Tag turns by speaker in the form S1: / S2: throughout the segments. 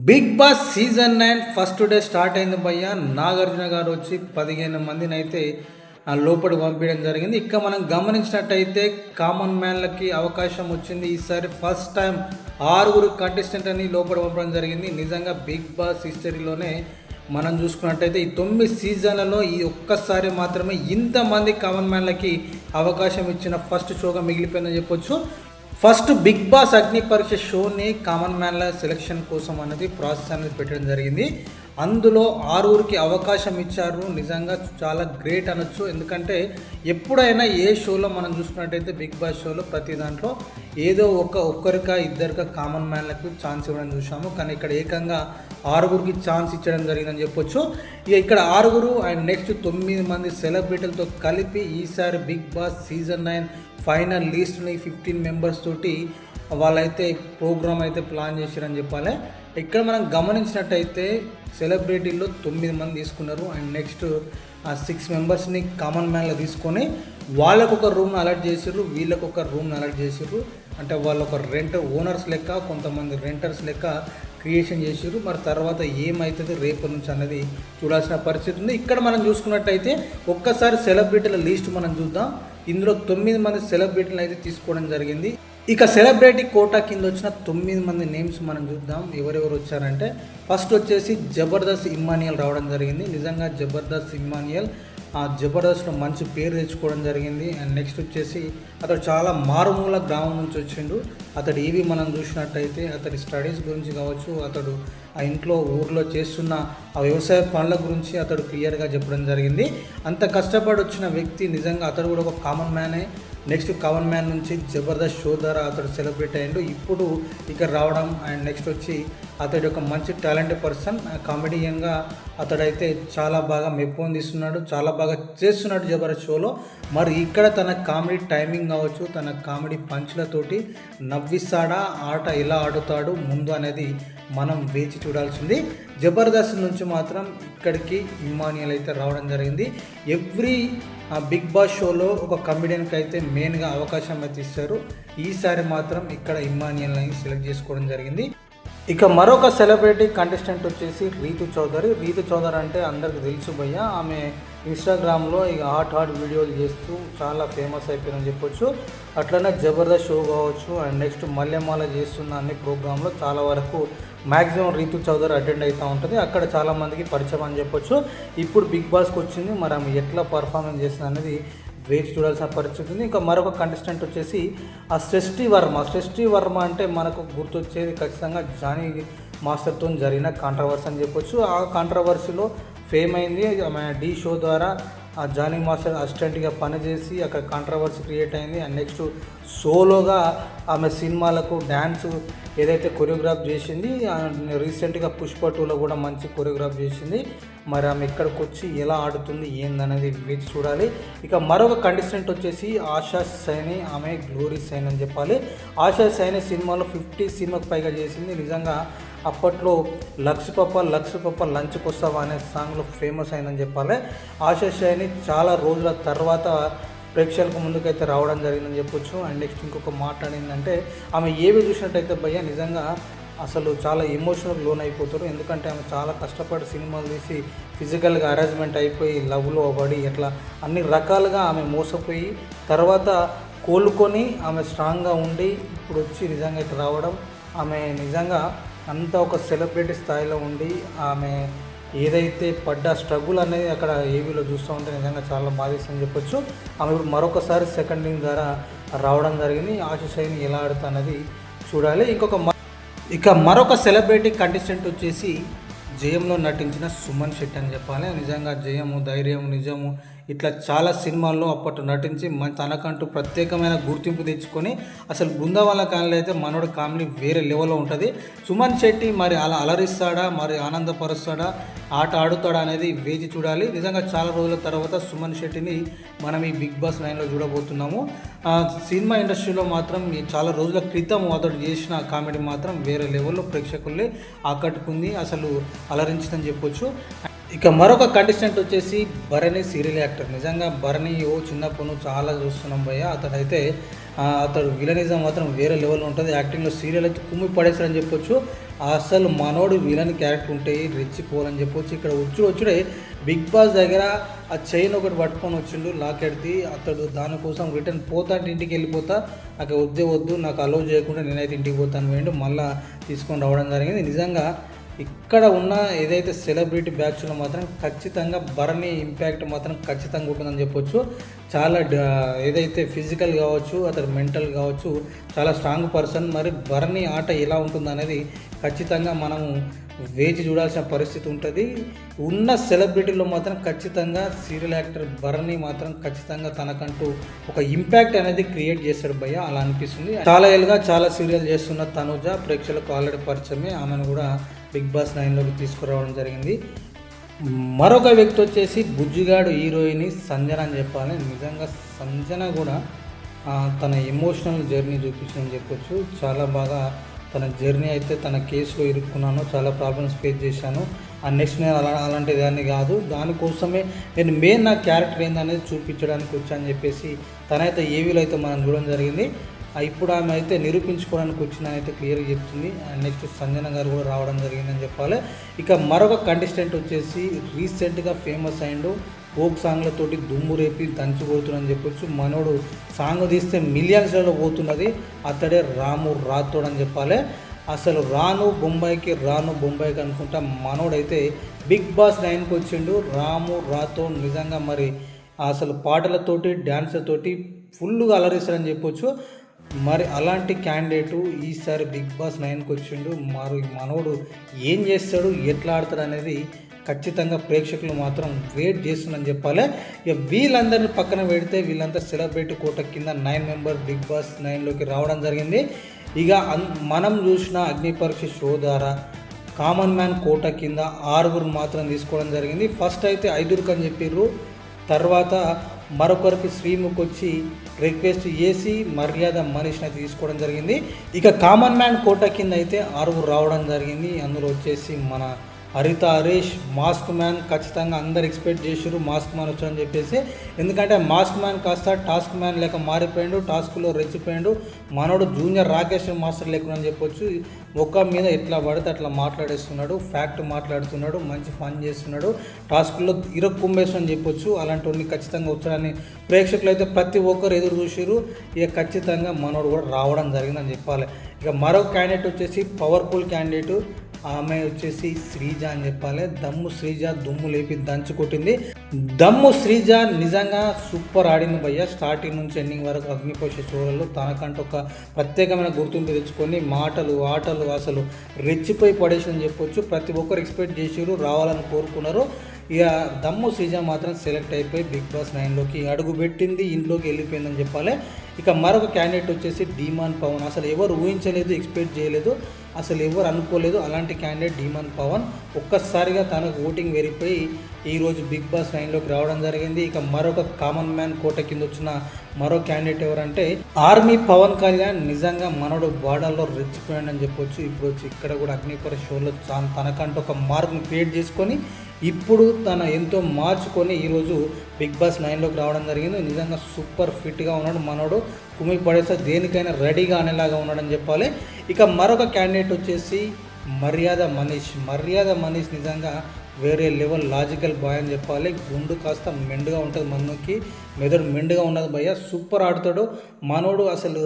S1: Big Boss season 9 first day start అయింది భయ్య. నాగార్జున గారు వచ్చి 15 మందిని అయితే లోపలికి పంపించడం జరిగింది. ఇక మనం గమనించినట్టయితే కామన్ మ్యాన్లకి అవకాశం వచ్చింది. ఈసారి ఫస్ట్ టైం 6 కంటెస్టెంట్ అని లోపల పంపడం జరిగింది. నిజంగా బిగ్ బాస్ హిస్టరీలోనే మనం చూసుకున్నట్టయితే ఈ 9 సీజన్లలో ఈ ఒక్కసారి మాత్రమే ఇంతమంది కామన్ మ్యాన్లకి అవకాశం ఇచ్చిన ఫస్ట్ షోగా మిగిలిపోయిందని చెప్పొచ్చు. ఫస్ట్ బిగ్ బాస్ అగ్ని పరీక్ష షోని కామన్ మ్యాన్ల సెలెక్షన్ కోసం అనేది ప్రాసెస్ అనేది పెట్టడం జరిగింది. అందులో 6కి అవకాశం ఇచ్చారు. నిజంగా చాలా గ్రేట్ అనొచ్చు. ఎందుకంటే ఎప్పుడైనా ఏ షోలో మనం చూసుకున్నట్టయితే బిగ్ బాస్ షోలో ప్రతి దాంట్లో ఏదో ఒక్కరికా ఇద్దరికా కామన్ మ్యాన్లకు ఛాన్స్ ఇవ్వడం చూసాము. కానీ ఇక్కడ ఏకంగా 6కి ఛాన్స్ ఇచ్చడం జరిగిందని చెప్పొచ్చు. ఇక ఇక్కడ 6 అండ్ నెక్స్ట్ 9 మంది సెలబ్రిటీలతో కలిపి ఈసారి బిగ్ బాస్ సీజన్ 9 ఫైనల్ లిస్ట్ని 15 మెంబర్స్ తోటి వాళ్ళైతే ప్రోగ్రామ్ అయితే ప్లాన్ చేశారని చెప్పాలి. ఇక్కడ మనం గమనించినట్టయితే సెలబ్రిటీల్లో 9 మంది తీసుకున్నారు. అండ్ నెక్స్ట్ 6 మెంబర్స్ని కామన్ మ్యాన్లో తీసుకొని వాళ్ళకు ఒక రూమ్ని అలాట్ చేసారు, వీళ్ళకు ఒక రూమ్ని అలాట్ చేసారు. అంటే వాళ్ళు ఒక ఓనర్స్ లెక్క, కొంతమంది రెంటర్స్ లెక్క క్రియేషన్ చేసారు. మరి తర్వాత ఏమవుతుంది రేపటి నుంచి అనేది చూడాల్సిన పరిస్థితి ఉంది. ఇక్కడ మనం చూసుకున్నట్టయితే ఒక్కసారి సెలబ్రిటీల లిస్ట్ మనం చూద్దాం. ఇందులో 9 మంది సెలబ్రిటీలు అయితే తీసుకోవడం జరిగింది. ఇక సెలబ్రిటీ కోటా కింద వచ్చిన 9 మంది నేమ్స్ మనం చూద్దాం ఎవరెవరు వచ్చారంటే, ఫస్ట్ వచ్చేసి జబర్దస్త్ ఇమ్మానియల్ రావడం జరిగింది. నిజంగా జబర్దస్త్ ఇమ్మానియల్ జబర్దస్త్లో మంచి పేరు తెచ్చుకోవడం జరిగింది. అండ్ నెక్స్ట్ వచ్చేసి అతడు చాలా మారుమూల గ్రామం నుంచి వచ్చిండు. అతడు ఏవి మనం చూసినట్టయితే అతడి స్టడీస్ గురించి కావచ్చు, అతడు ఆ ఇంట్లో ఊర్లో చేస్తున్న ఆ వ్యవసాయ పనుల గురించి అతడు క్లియర్గా చెప్పడం జరిగింది. అంత కష్టపడి వచ్చిన వ్యక్తి నిజంగా అతడు కూడా ఒక కామన్ మ్యానే. నెక్స్ట్ కామన్ మ్యాన్ నుంచి జబర్దస్త్ షో ద్వారా అతడు సెలబ్రేట్ అయ్యిండు. ఇప్పుడు ఇక్కడ రావడం అండ్ నెక్స్ట్ వచ్చి అతడు ఒక మంచి టాలెంటెడ్ పర్సన్, కామెడియన్గా అతడైతే చాలా బాగా మెప్పొందిస్తున్నాడు, చాలా బాగా చేస్తున్నాడు జబర్దస్త్ షోలో. మరి ఇక్కడ తన కామెడీ టైమింగ్ కావచ్చు, తన కామెడీ పంచులతోటి నవ్విస్తాడా, ఆట ఎలా ఆడుతాడు ముందు అనేది మనం వేచి చూడాల్సింది. జబర్దస్త్ నుంచి మాత్రం ఇక్కడికి ఇమ్మానియల్ అయితే రావడం జరిగింది. ఎవ్రీ బిగ్ బాస్ షోలో ఒక కమెడియన్కి అయితే మెయిన్గా అవకాశం అయితే ఇస్తారు. ఈసారి మాత్రం ఇక్కడ ఇమ్మానియల్ని సెలెక్ట్ చేసుకోవడం జరిగింది. ఇక మరొక సెలబ్రిటీ కంటెస్టెంట్ వచ్చేసి రీతు చౌదరి. రీతు చౌదరి అంటే అందరికి తెలుసు భయ్య. ఆమె ఇన్స్టాగ్రామ్లో ఇక హాట్ వీడియోలు చేస్తూ చాలా ఫేమస్ అయిపోయిందని చెప్పొచ్చు. అట్లనే జబర్దస్త్ షో కావచ్చు అండ్ నెక్స్ట్ మల్లెమాల చేస్తున్న అన్ని ప్రోగ్రాంలో చాలా వరకు మ్యాక్సిమం రీతు చౌదరి అటెండ్ అవుతూ ఉంటుంది. అక్కడ చాలామందికి పరిచయం అని చెప్పొచ్చు. ఇప్పుడు బిగ్ బాస్కి వచ్చింది. మరి ఆమె ఎట్లా పర్ఫార్మెన్స్ చేస్తుంది అనేది వేచి చూడాల్సిన పరిస్థితి ఉంది. ఇంకా మరొక కంటెస్టెంట్ వచ్చేసి సృష్టి వర్మ అంటే మనకు గుర్తొచ్చేది ఖచ్చితంగా జానీ మాస్టర్తో జరిగిన కాంట్రవర్సీ అని చెప్పొచ్చు. ఆ కాంట్రవర్సీలో ఫేమ్ అయింది. ఆమె ఢీ షో ద్వారా ఆ జానీ మాస్టర్ అసిస్టెంట్గా పనిచేసి అక్కడ కాంట్రవర్సీ క్రియేట్ అయింది. అండ్ నెక్స్ట్ సోలోగా ఆమె సినిమాలకు డ్యాన్స్ ఏదైతే కొరియోగ్రాఫ్ చేసింది, రీసెంట్గా పుష్ప 2లో కూడా మంచి కొరియోగ్రాఫ్ చేసింది. మరి ఆమె ఇక్కడికి వచ్చి ఎలా ఆడుతుంది ఏందనేది వేచి చూడాలి. ఇక మరొక కంటెస్టెంట్ వచ్చేసి ఆశా సైని. ఆమె గ్లోరీ సైన్ అని చెప్పాలి. ఆశా సైని సినిమాలో 50 సినిమాకు పైగా చేసింది. నిజంగా అప్పట్లో లక్స్ పప్ప లంచ్కి వస్తావా అనే సాంగ్లో ఫేమస్ అయిందని చెప్పాలి. ఆశా సైని చాలా రోజుల తర్వాత ప్రేక్షకులకు ముందుకైతే రావడం జరిగిందని చెప్పొచ్చు. అండ్ నెక్స్ట్ ఇంకొక మాట్లాడిందంటే, ఆమె ఏవి చూసినట్టయితే భయ్య నిజంగా అసలు చాలా ఎమోషనల్ లోన్ అయిపోతారు. ఎందుకంటే ఆమె చాలా కష్టపడి సినిమాలు తీసి ఫిజికల్గా అరేంజ్మెంట్ అయిపోయి లవ్లో పడి ఎట్లా అన్ని రకాలుగా ఆమె మోసపోయి తర్వాత కోలుకొని ఆమె స్ట్రాంగ్గా ఉండి ఇప్పుడు వచ్చి నిజంగా ఇట్లా రావడం, ఆమె నిజంగా అంత ఒక సెలబ్రిటీ స్థాయిలో ఉండి ఆమె ఏదైతే పడ్డ స్ట్రగుల్ అనేది అక్కడ ఏవీలో చూస్తూ ఉంటే నిజంగా చాలా బాధిస్తుందని చెప్పొచ్చు. ఆమె ఇప్పుడు మరొకసారి సెకండ్ ఇన్ ద్వారా రావడం జరిగింది. ఆశా సైని ఎలా ఆడుతా అన్నది చూడాలి. ఇక మరొక సెలబ్రిటీ కంటెస్టెంట్ వచ్చేసి జయంలో నటించిన సుమన్ శెట్టి అని చెప్పాలి. నిజంగా జయము, ధైర్యం, నిజము ఇట్లా చాలా సినిమాల్లో అప్పట్లో నటించి తనకంటూ ప్రత్యేకమైన గుర్తింపు తెచ్చుకొని అసలు బృందావన కాలంలో అయితే మనోడు కామెడీ వేరే లెవెల్లో ఉంటుంది. సుమన్ శెట్టి మరి అలా అలరిస్తాడా, మరి ఆనందపరుస్తాడా, ఆట ఆడుతాడా అనేది వేచి చూడాలి. నిజంగా చాలా రోజుల తర్వాత సుమన్ శెట్టిని మనం ఈ బిగ్ బాస్ 9లో చూడబోతున్నాము. సినిమా ఇండస్ట్రీలో మాత్రం చాలా రోజుల క్రితం అతడు చేసిన కామెడీ మాత్రం వేరే లెవెల్లో ప్రేక్షకుల్ని ఆకట్టుకుంది, అసలు అలరించిందని చెప్పొచ్చు. ఇక మరొక కంటెస్టెంట్ వచ్చేసి భరణి సీరియల్ యాక్టర్. నిజంగా భరణి చిన్నప్పుడు చాలా చూస్తున్నాం భయ్య. అతడైతే అతడు విలనిజం మాత్రం వేరే లెవెల్ ఉంటుంది. యాక్టింగ్లో సీరియల్ అయితే కుమ్మి పడేస్తారని చెప్పొచ్చు. అసలు మనోడు విలన్ క్యారెక్టర్ ఉంటాయి రెచ్చిపోవాలని చెప్పొచ్చు. ఇక్కడ వచ్చుడే బిగ్ బాస్ దగ్గర ఆ చైన్ ఒకటి పట్టుకొని వచ్చిండు లాకెట్ది. అతడు దానికోసం రిటర్న్ పోతా అంటే ఇంటికి వెళ్ళిపోతా, నాకు వద్దు నాకు అలో చేయకుండా నేనైతే ఇంటికి పోతాను వేయండు, మళ్ళీ తీసుకొని రావడం జరిగింది. నిజంగా ఇక్కడ ఉన్న ఏదైతే సెలబ్రిటీ బ్యాచ్లో మాత్రం ఖచ్చితంగా భరణి ఇంపాక్ట్ మాత్రం ఖచ్చితంగా ఉంటుందని చెప్పొచ్చు. చాలా ఏదైతే ఫిజికల్ కావచ్చు, అతడు మెంటల్ కావచ్చు, చాలా స్ట్రాంగ్ పర్సన్. మరి భరణి ఆట ఎలా ఉంటుందనేది ఖచ్చితంగా మనము వేచి చూడాల్సిన పరిస్థితి ఉంటుంది. ఉన్న సెలబ్రిటీలో మాత్రం ఖచ్చితంగా సీరియల్ యాక్టర్ భరణి మాత్రం ఖచ్చితంగా తనకంటూ ఒక ఇంపాక్ట్ అనేది క్రియేట్ చేస్తాడు భయ్య, అలా అనిపిస్తుంది. చాలా ఏళ్ళుగా చాలా సీరియల్ చేస్తున్న తనుజ ప్రేక్షకులకు ఆల్రెడీ పరిచయమే. ఆమెను కూడా బిగ్ బాస్ 9లోకి తీసుకురావడం జరిగింది. మరొక వ్యక్తి వచ్చేసి బుజ్జిగాడు హీరోయిన్ సంజన అని చెప్పాలి. నిజంగా సంజన కూడా తన ఎమోషనల్ జర్నీ చూపించిందని చెప్పొచ్చు. చాలా బాగా తన జర్నీ అయితే తన కేసులో ఇరుక్కున్నాను, చాలా ప్రాబ్లమ్స్ ఫేస్ చేశాను. నెక్స్ట్ నేను అలాంటి దాన్ని కాదు, దానికోసమే నేను మెయిన్ నా క్యారెక్టర్ ఏందనేది చూపించడానికి వచ్చానని చెప్పేసి తనైతే ఏవీలో అయితే మనం చూడడం జరిగింది. ఇప్పుడు ఆమె అయితే నిరూపించుకోవడానికి వచ్చిందని అయితే క్లియర్గా చెప్తుంది. నెక్స్ట్ సంజన గారు కూడా రావడం జరిగిందని చెప్పాలి. ఇక మరొక కంటెస్టెంట్ వచ్చేసి రీసెంట్గా ఫేమస్ అయిండు, ఫోక్ సాంగ్లతోటి దుమ్ము రేపి దంచి కొడుతుందని చెప్పొచ్చు. మనోడు సాంగ్ తీస్తే మిలియన్స్లలో పోతున్నది, అతడే రాము రాథోడ్ అని చెప్పాలి. అసలు రాను బొంబాయికి అనుకుంటా మనోడైతే బిగ్ బాస్ 9కి వచ్చిండు. రాము రాథోడ్ నిజంగా మరి అసలు పాటలతోటి డ్యాన్స్లతోటి ఫుల్గా అలరిస్తాడని చెప్పొచ్చు. మరి అలాంటి క్యాండిడేటు ఈసారి బిగ్ బాస్ 9కి వచ్చిండు. మరి మనోడు ఏం చేస్తాడు, ఎట్లా ఆడతాడు అనేది ఖచ్చితంగా ప్రేక్షకులు మాత్రం వెయిట్ చేస్తుందని చెప్పాలి. ఇక వీళ్ళందరినీ పక్కన పెడితే వీళ్ళంతా సెలబ్రిటీ కోట కింద 9 మెంబర్ బిగ్ బాస్ 9లోకి రావడం జరిగింది. ఇక మనం చూసిన అగ్నిపరీక్ష షో ద్వారా కామన్ మ్యాన్ కోట కింద 6 మాత్రం తీసుకోవడం జరిగింది. ఫస్ట్ అయితే 5 అని చెప్పిర్రు, తర్వాత మరొకరికి శ్రీముఖ్ వచ్చి రిక్వెస్ట్ చేసి మర్యాద మనీష్ని అయితే తీసుకోవడం జరిగింది. ఇక కామన్ మ్యాన్ కోట కింద అయితే 6 రావడం జరిగింది. అందులో వచ్చేసి మన హరిత హరీష్, మాస్క్ మ్యాన్. ఖచ్చితంగా అందరు ఎక్స్పెక్ట్ చేసారు మాస్క్ మ్యాన్ వచ్చారని చెప్పేసి, ఎందుకంటే మాస్క్ మ్యాన్ కాస్త టాస్క్ మ్యాన్ లేక మారిపోయాడు, టాస్క్లో రెచ్చిపోయాడు. మనోడు జూనియర్ రాకేష్ మాస్టర్ లేకుండా చెప్పొచ్చు. ముఖం మీద ఎట్లా పడితే అట్లా మాట్లాడేస్తున్నాడు, ఫ్యాక్ట్ మాట్లాడుతున్నాడు, మంచి ఫన్ చేస్తున్నాడు, టాస్క్లో కుమ్మేస్తుందని చెప్పొచ్చు. అలాంటివన్నీ ఖచ్చితంగా వచ్చాడని ప్రేక్షకులు అయితే ప్రతి ఒక్కరు ఎదురు చూసారు. ఇక ఖచ్చితంగా మనోడు కూడా రావడం జరిగిందని చెప్పాలి. ఇక మరో క్యాండిడేట్ వచ్చేసి పవర్ఫుల్ క్యాండిడేటు, ఆమె వచ్చేసి శ్రీజ అని చెప్పాలి. దమ్ము శ్రీజ దుమ్ము లేపి దంచి కొట్టింది. దమ్ము శ్రీజ నిజంగా సూపర్ ఆడింది భయ్య. స్టార్టింగ్ నుంచి ఎండింగ్ వరకు అగ్నిపోష షోలలో తనకంటూ ఒక ప్రత్యేకమైన గుర్తింపు తెచ్చుకొని మాటలు ఆటలు అసలు రెచ్చిపోయి పడేసిందని చెప్పొచ్చు. ప్రతి ఒక్కరు ఎక్స్పెక్ట్ చేసారు, రావాలని కోరుకున్నారు. ఇక దమ్ము శ్రీజ మాత్రం సెలెక్ట్ అయిపోయి బిగ్ బాస్ 9లోకి అడుగు పెట్టింది, ఇంట్లోకి వెళ్ళిపోయిందని చెప్పాలి. ఇక మరొక క్యాండిడేట్ వచ్చేసి డీమాన్ పవన్. అసలు ఎవరు ఊహించలేదు, ఎక్స్పెక్ట్ చేయలేదు, అసలు ఎవరు అనుకోలేదు. అలాంటి క్యాండిడేట్ డీమాన్ పవన్ ఒక్కసారిగా తనకు ఓటింగ్ వెరిపోయి ఈరోజు బిగ్ బాస్ 9లోకి రావడం జరిగింది. ఇక మరొక కామన్ మ్యాన్ కోట కింద వచ్చిన మరో క్యాండిడేట్ ఎవరంటే ఆర్మీ పవన్ కళ్యాణ్. నిజంగా మనోడు బార్డర్లో రెచ్చిపోయాడని చెప్పొచ్చు. ఇప్పుడు వచ్చి ఇక్కడ కూడా అగ్నిపర షోలో తనకంటూ ఒక మార్క్ని క్రియేట్ చేసుకొని ఇప్పుడు తన ఎంతో మార్చుకొని ఈరోజు బిగ్ బాస్ 9లోకి రావడం జరిగింది. నిజంగా సూపర్ ఫిట్గా ఉన్నాడు మనోడు, కుమ్మి పడేస్తే దేనికైనా రెడీగా అనేలాగా ఉన్నాడని చెప్పాలి. ఇక మరొక క్యాండిడేట్ వచ్చేసి మర్యాద మనీష్ నిజంగా వేరే లెవెల్ లాజికల్ బాయ్ అని చెప్పాలి. గుండు కాస్త మెండుగా ఉంటుంది, మనకి మెదడు మెండుగా ఉన్నది భయ్య. సూపర్ ఆడుతాడు మనోడు, అసలు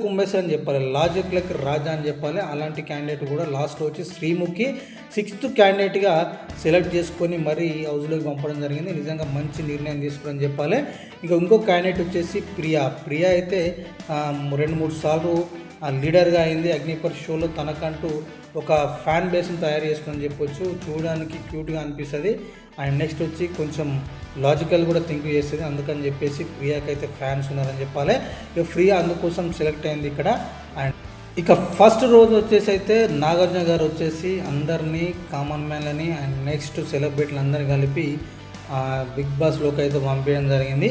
S1: కుమ్మేశ్వర్ అని చెప్పాలి, లాజిక్లకి రాజా అని చెప్పాలి. అలాంటి క్యాండిడేట్ కూడా లాస్ట్లో వచ్చి శ్రీముఖి 6th క్యాండిడేట్గా సెలెక్ట్ చేసుకొని మరీ హౌస్లోకి పంపడం జరిగింది. నిజంగా మంచి నిర్ణయం తీసుకోవడం చెప్పాలి. ఇక ఇంకో క్యాండిడేట్ వచ్చేసి ప్రియా అయితే 2-3 సార్లు లీడర్గా అయింది. అగ్నిపర్ షోలో తనకంటూ ఒక ఫ్యాన్ బేస్ని తయారు చేసుకొని చెప్పొచ్చు. చూడడానికి క్యూట్గా అనిపిస్తుంది. అండ్ నెక్స్ట్ వచ్చి కొంచెం లాజికల్ కూడా థింక్ చేస్తుంది, అందుకని చెప్పేసి ప్రియాకి అయితే ఫ్యాన్స్ ఉన్నారని చెప్పాలి. ఇక ప్రియా అందుకోసం సెలెక్ట్ అయింది ఇక్కడ. అండ్ ఇక ఫస్ట్ రోజు వచ్చేసి అయితే నాగార్జున గారు వచ్చేసి అందరినీ కామన్ మ్యాన్లని అండ్ నెక్స్ట్ సెలబ్రిటీలు అందరినీ కలిపి బిగ్ బాస్లోకి అయితే పంపించడం జరిగింది.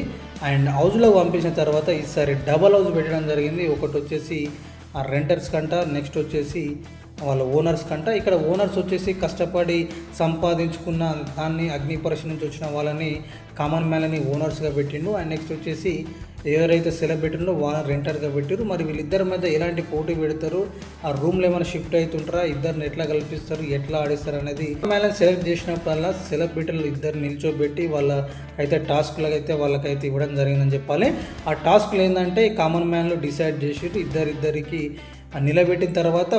S1: అండ్ హౌస్లో పంపించిన తర్వాత ఈసారి డబల్ హౌస్ పెట్టడం జరిగింది. ఒకటి వచ్చేసి రెంటర్స్ కంట, నెక్స్ట్ వచ్చేసి వాళ్ళ ఓనర్స్ కంట. ఇక్కడ ఓనర్స్ వచ్చేసి కష్టపడి సంపాదించుకున్న దాన్ని అగ్నిపరీక్ష నుంచి వచ్చిన వాళ్ళని కామన్ మ్యాన్ని ఓనర్స్గా పెట్టిండు. అండ్ నెక్స్ట్ వచ్చేసి ఎవరైతే సెలబ్రిటీలో వాళ్ళని రెంటర్గా పెట్టారు. మరి వీళ్ళిద్దరి మధ్య ఎలాంటి పోటీ పెడతారు, ఆ రూమ్లో ఏమైనా షిఫ్ట్ అవుతుంటారా, ఇద్దరిని ఎట్లా కల్పిస్తారు, ఎట్లా ఆడిస్తారు అనేది మ్యాలను సెలెక్ట్ చేసినప్పుడల్లా సెలబ్రిటీలు ఇద్దరు నిల్చోబెట్టి వాళ్ళకైతే టాస్క్లకు అయితే వాళ్ళకైతే ఇవ్వడం జరిగిందని చెప్పాలి. ఆ టాస్క్లు ఏంటంటే కామన్ మ్యాన్లు డిసైడ్ చేసి ఇద్దరికి నిలబెట్టిన తర్వాత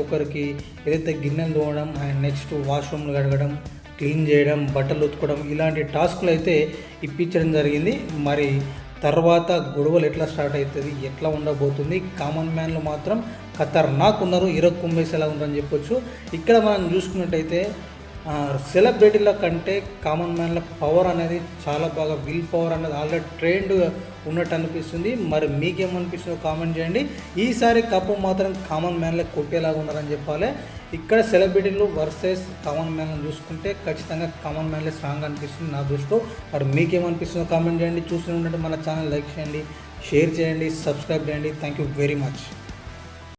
S1: ఒకరికి ఏదైతే గిన్నెలు తోమడం అండ్ నెక్స్ట్ వాష్రూమ్లు కడగడం, క్లీన్ చేయడం, బట్టలు ఉతుకోవడం ఇలాంటి టాస్క్లు అయితే ఇప్పించడం జరిగింది. మరి తర్వాత గొడవలు ఎట్లా స్టార్ట్ అవుతుంది, ఎట్లా ఉండబోతుంది, కామన్ మ్యాన్లు మాత్రం ఖతర్నాక్ ఉన్నారు, ఇరక్ కుంభేసేలా ఉందని చెప్పొచ్చు. ఇక్కడ మనం చూసుకున్నట్టయితే సెలబ్రిటీల కంటే కామన్ మ్యాన్ల పవర్ అనేది చాలా బాగా, విల్ పవర్ అనేది ఆల్రెడీ ట్రైన్డ్ ఉన్నట్టు అనిపిస్తుంది. మరి మీకేమనిపిస్తుందో కామెంట్ చేయండి. ఈసారి కప్పు మాత్రం కామన్ మ్యాన్లకు కొట్టేలాగా ఉన్నారని చెప్పాలి. ఇక్కడ సెలబ్రిటీలు వర్సెస్ కామన్ మ్యాన్లను చూసుకుంటే ఖచ్చితంగా కామన్ మ్యాన్లే స్ట్రాంగ్ అనిపిస్తుంది నా దృష్టిలో. మరి మీకేమనిపిస్తుందో కామెంట్ చేయండి. చూస్తూ ఉండండి మన ఛానల్, లైక్ చేయండి, షేర్ చేయండి, సబ్స్క్రైబ్ చేయండి. Thank you very much.